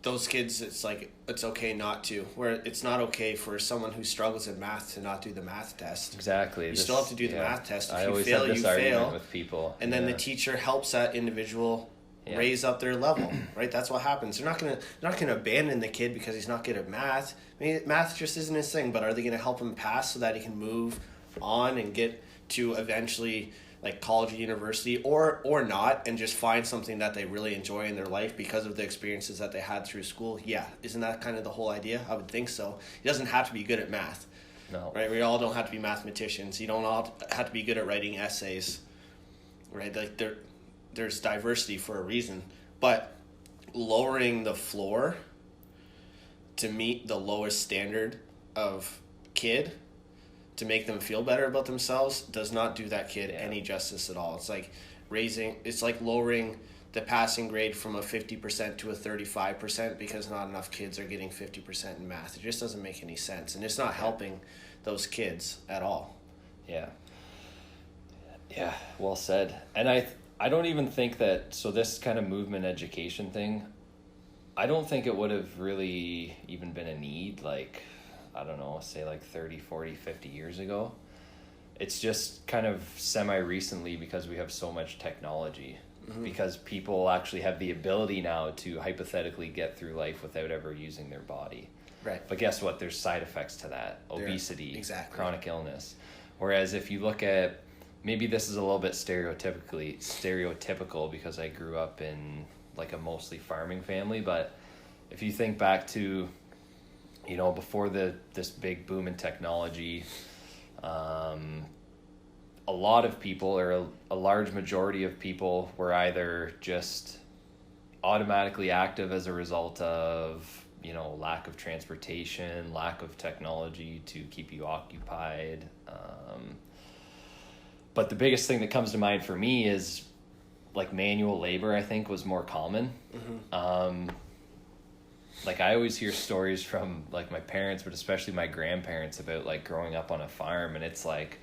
those kids, it's like, it's okay not to. Where it's not okay for someone who struggles in math to not do the math test. Exactly. You still have to do the math test. If I you always fail, have this you argument fail. with people. And then the teacher helps that individual raise up their level, right? That's what happens. They're not gonna abandon the kid because he's not good at math. I mean, math just isn't his thing, but are they gonna help him pass so that he can move on and get to eventually like college or university, or not, and just find something that they really enjoy in their life because of the experiences that they had through school? Yeah, isn't that kind of the whole idea? I would think so. He doesn't have to be good at math. No. Right? We all don't have to be mathematicians. You don't all have to be good at writing essays. Right? Like there's diversity for a reason. But lowering the floor to meet the lowest standard of kid, to make them feel better about themselves, does not do that kid any justice at all. It's like lowering the passing grade from a 50% to a 35% because not enough kids are getting 50% in math. It just doesn't make any sense, and it's not helping those kids at all. Yeah, well said. And I don't even think that, so this kind of movement education thing, I don't think it would have really even been a need, like, I don't know, say like 30, 40, 50 years ago. It's just kind of semi-recently because we have so much technology, because people actually have the ability now to hypothetically get through life without ever using their body. Right. But guess what? There's side effects to that. Obesity, chronic illness. Whereas if you look at, maybe this is a little bit stereotypical because I grew up in like a mostly farming family, but if you think back to, you know, before this big boom in technology, a lot of people, or a large majority of people, were either just automatically active as a result of, you know, lack of transportation, lack of technology to keep you occupied. But the biggest thing that comes to mind for me is like manual labor, I think, was more common. Like I always hear stories from like my parents, but especially my grandparents, about like growing up on a farm, and it's like,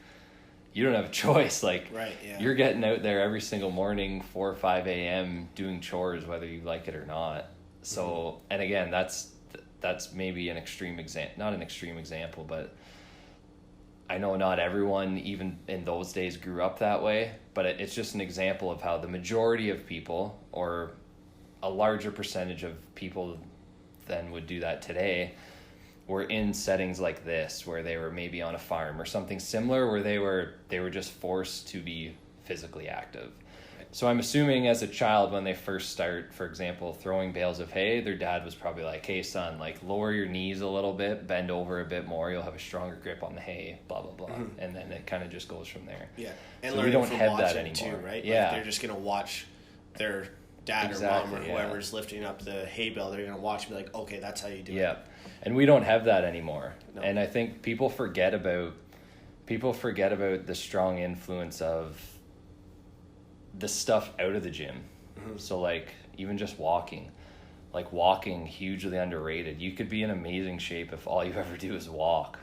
you don't have a choice. Like, right, yeah. You're getting out there every single morning, 4 or 5 a.m. doing chores, whether you like it or not. So, and again, that's maybe an extreme not an extreme example, but I know not everyone, even in those days, grew up that way, but it's just an example of how the majority of people, or a larger percentage of people than would do that today, were in settings like this, where they were maybe on a farm or something similar, where they were just forced to be physically active. So I'm assuming as a child, when they first start, for example, throwing bales of hay, their dad was probably like, hey son, like lower your knees a little bit, bend over a bit more, you'll have a stronger grip on the hay, blah, blah, blah. And then it kind of just goes from there. Yeah. And so we don't have that anymore. Too, right? Yeah. Like they're just going to watch their dad or mom or whoever's lifting up the hay bale. They're going to watch and be like, okay, that's how you do it. Yeah. And we don't have that anymore. No. And I think people forget about the strong influence of the stuff out of the gym. So like even just walking, hugely underrated. You could be in amazing shape if all you ever do is walk.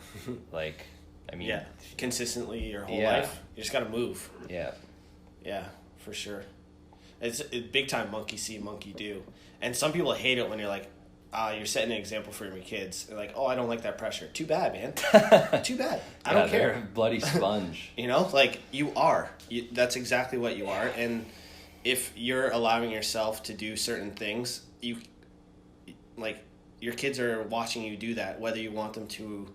Like, I mean, consistently your whole life. You just got to move. Yeah, for sure. It's big time monkey see, monkey do. And some people hate it when you're like, you're setting an example for your kids. They're like, oh, I don't like that pressure. Too bad, man. Too bad. I don't care. They're a bloody sponge. You know, like you are. That's exactly what you are. And if you're allowing yourself to do certain things, your kids are watching you do that, whether you want them to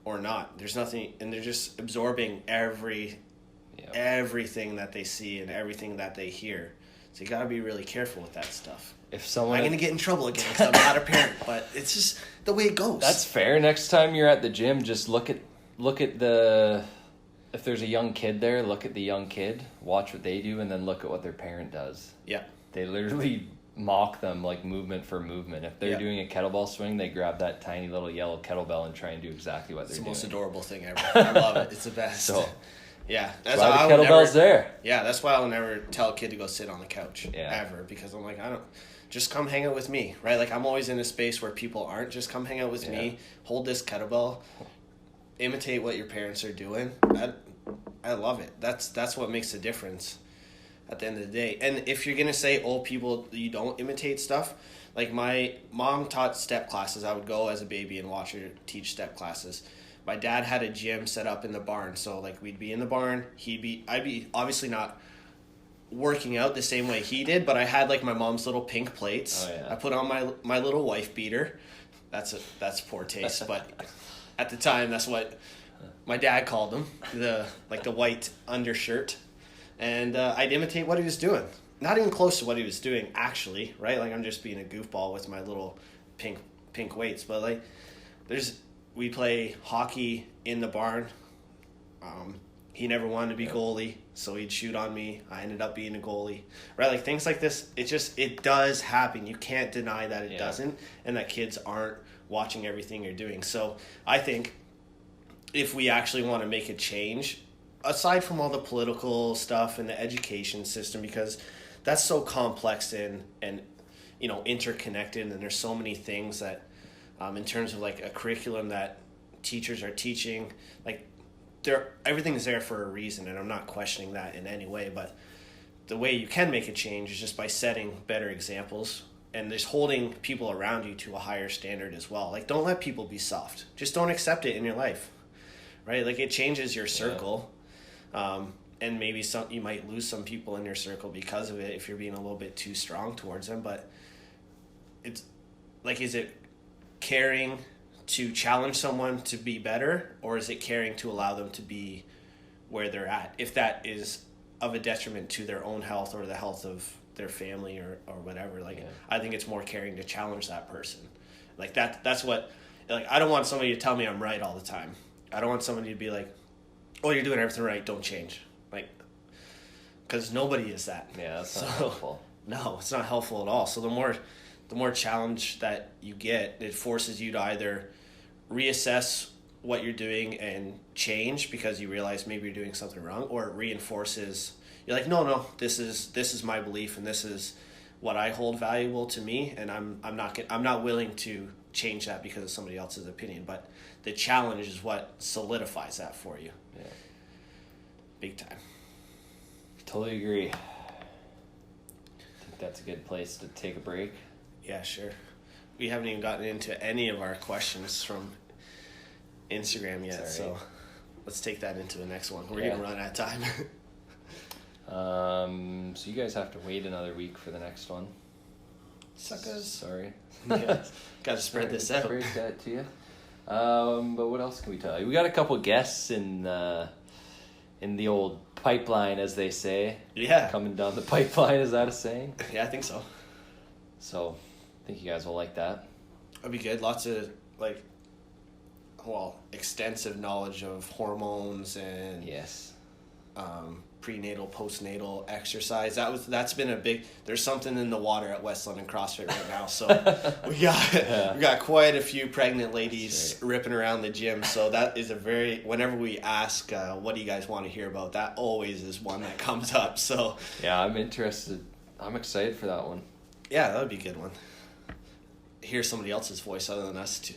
or not. There's nothing, and they're just absorbing everything that they see and everything that they hear. So you got to be really careful with that stuff. If someone, I'm going to get in trouble again because I'm not a parent, but it's just the way it goes. That's fair. Next time you're at the gym, just look at if there's a young kid there, look at the young kid, watch what they do, and then look at what their parent does. Yeah. They literally mock them like movement for movement. If they're doing a kettlebell swing, they grab that tiny little yellow kettlebell and try and do exactly what they're doing. It's the most adorable thing ever. I love it. It's the best. So, that's why the kettlebell's there. Yeah, that's why I'll never tell a kid to go sit on the couch ever, because I'm like, just come hang out with me, right? Like I'm always in a space where people aren't. Just come hang out with me, hold this kettlebell, imitate what your parents are doing. I love it. That's what makes a difference at the end of the day. And if you're gonna say old people, you don't imitate stuff, like my mom taught step classes. I would go as a baby and watch her teach step classes. My dad had a gym set up in the barn, so like we'd be in the barn, I'd be obviously not working out the same way he did, but I had like my mom's little pink plates. Oh, yeah. I put on my little wife beater. That's poor taste, but at the time that's what my dad called them, the white undershirt, and I'd imitate what he was doing. Not even close to what he was doing actually, right? Like I'm just being a goofball with my little pink weights, but like we play hockey in the barn. He never wanted to be goalie, so he'd shoot on me. I ended up being a goalie, right? Like things like this, it does happen. You can't deny that it doesn't, and that kids aren't watching everything you're doing. So I think if we actually want to make a change, aside from all the political stuff and the education system, because that's so complex and interconnected, and there's so many things that in terms of like a curriculum that teachers are teaching, like everything's there for a reason, and I'm not questioning that in any way, but the way you can make a change is just by setting better examples and just holding people around you to a higher standard as well. Like don't let people be soft. Just don't accept it in your life, right? Like it changes your circle, and maybe you might lose some people in your circle because of it if you're being a little bit too strong towards them, but it's like, is it caring to challenge someone to be better, or is it caring to allow them to be where they're at, if that is of a detriment to their own health or the health of their family or whatever? Like I think it's more caring to challenge that person. Like that's what, like I don't want somebody to tell me I'm right all the time. I don't want somebody to be like, oh, you're doing everything right, don't change. because nobody is that. Yeah, that's not helpful. No, it's not helpful at all. So the more challenge that you get, it forces you to either reassess what you're doing and change because you realize maybe you're doing something wrong, or it reinforces, you're like, no, this is my belief and this is what I hold valuable to me, and I'm not willing to change that because of somebody else's opinion. But the challenge is what solidifies that for you. Yeah. Big time. Totally agree. I think that's a good place to take a break. Yeah, sure. We haven't even gotten into any of our questions from Instagram yet, so let's take that into the next one. We're going to run out of time. So you guys have to wait another week for the next one. Suckers. Sorry. Yeah, got to spread this out. Break that to you. But what else can we tell you? We got a couple guests in the old pipeline, as they say. Yeah. Coming down the pipeline, is that a saying? Yeah, I think so. So, I think you guys will like that. That'd be good. Lots of, extensive knowledge of hormones and yes, prenatal, postnatal exercise. That's been a big. There's something in the water at West London CrossFit right now. So we got quite a few pregnant ladies ripping around the gym. So that is whenever we ask, what do you guys want to hear about? That always is one that comes up. So yeah, I'm interested. I'm excited for that one. Yeah, that would be a good one. Hear somebody else's voice other than us to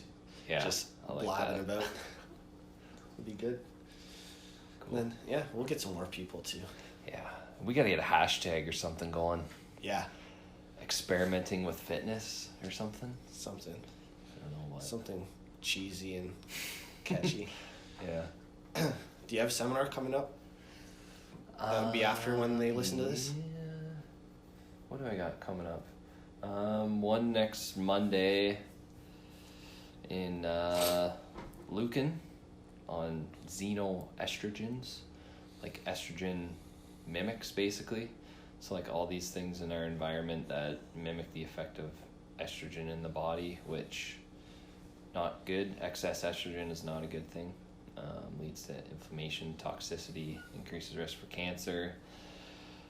just blabbing about. Would be good. Cool. And then, we'll get some more people too. Yeah, we got to get a hashtag or something going. Yeah. Experimenting with fitness or something. Something. I don't know what. Something cheesy and catchy. Yeah. Do you have a seminar coming up? That would be after when they listen to this? Yeah. What do I got coming up? One next Monday in Lucan on xenoestrogens, like estrogen mimics basically. So like all these things in our environment that mimic the effect of estrogen in the body, which not good. Excess estrogen is not a good thing. Leads to inflammation, toxicity, increases risk for cancer.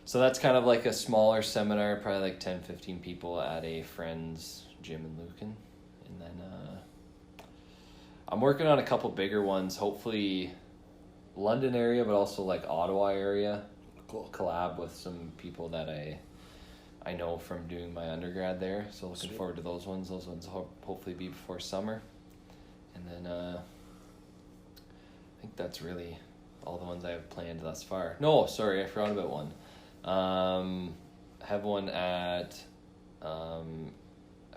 So that's kind of like a smaller seminar, probably like 10, 15 people at a friend's gym in Lucan. And then I'm working on a couple bigger ones, hopefully London area, but also like Ottawa area. Cool. Collab with some people that I know from doing my undergrad there. So looking Sweet. forward to those ones. Those ones hopefully be before summer. And then I think that's really all the ones I have planned thus far. No, sorry, I forgot about one. Have one at I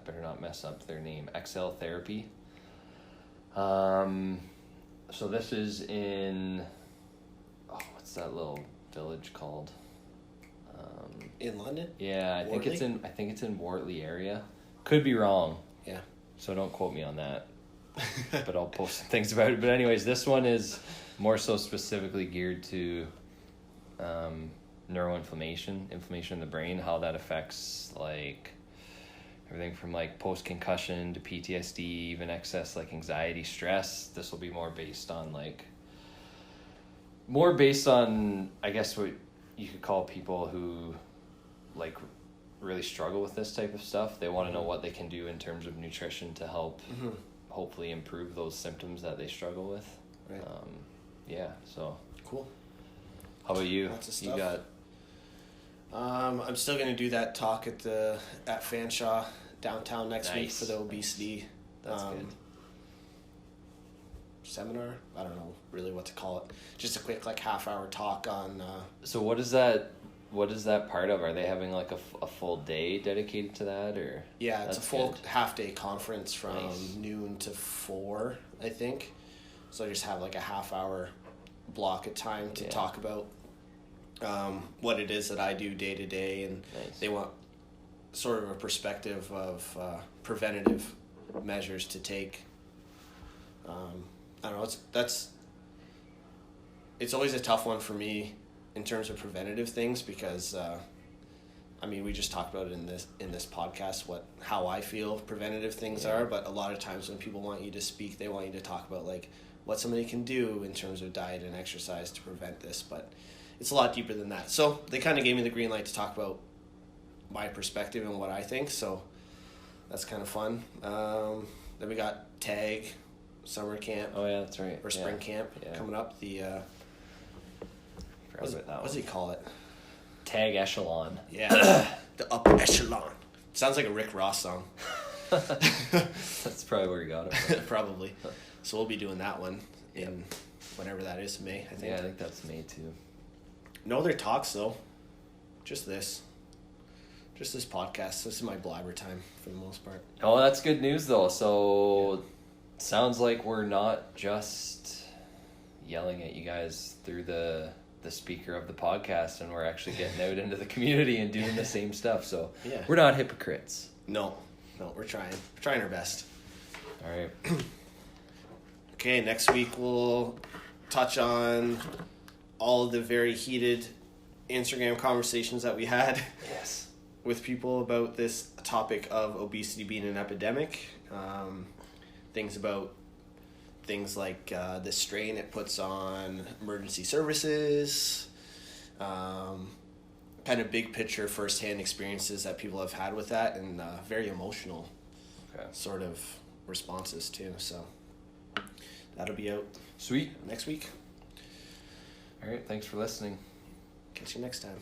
better not mess up their name, XL Therapy. So this is in what's that little village called? In London? Yeah, I Wortley? think it's in Wortley area. Could be wrong. Yeah. So don't quote me on that. But I'll post some things about it. But anyways, this one is more so specifically geared to neuroinflammation, inflammation in the brain, how that affects like everything from like post-concussion to PTSD, even excess like anxiety, stress. This will be more based on I guess what you could call people who like really struggle with this type of stuff. They want to know what they can do in terms of nutrition to help hopefully improve those symptoms that they struggle with. Right. So cool. How about you? Lots of stuff. You got I'm still gonna do that talk at Fanshawe downtown next week for the obesity That's good. seminar. I don't know really what to call it. Just a quick half-hour talk on. So what is that part of? Are they having like a full day dedicated to that, or? Yeah, it's That's a full good. half-day conference from Nice. noon to 4, I think. So I just have a half-hour block of time to talk about what it is that I do day to day, and Nice. they want sort of a perspective of preventative measures to take. I don't know. It's always a tough one for me in terms of preventative things because we just talked about it in this podcast how I feel preventative things are, but a lot of times when people want you to speak, they want you to talk about what somebody can do in terms of diet and exercise to prevent this, but it's a lot deeper than that. So they kind of gave me the green light to talk about my perspective and what I think. So that's kind of fun. Then we got TAG, summer camp. Oh yeah, that's right. Or spring camp coming up. The what does he call it? Tag echelon. Yeah, the upper echelon. Sounds like a Rick Ross song. That's probably where you got it from. Probably. So we'll be doing that one in whenever that is, May, I think. Yeah, I think that's May too. No other talks though. Just this podcast. This is my blabber time for the most part. Oh, that's good news though. So sounds like we're not just yelling at you guys through the speaker of the podcast, and we're actually getting out into the community and doing the same stuff. So we're not hypocrites. No, we're trying. We're trying our best. All right. Okay, next week we'll touch on all of the very heated Instagram conversations that we had. Yes. With people about this topic of obesity being an epidemic. Things like the strain it puts on emergency services, kind of big picture firsthand experiences that people have had with that, and very emotional sort of responses too. So that'll be out sweet next week. All right, thanks for listening. Catch you next time.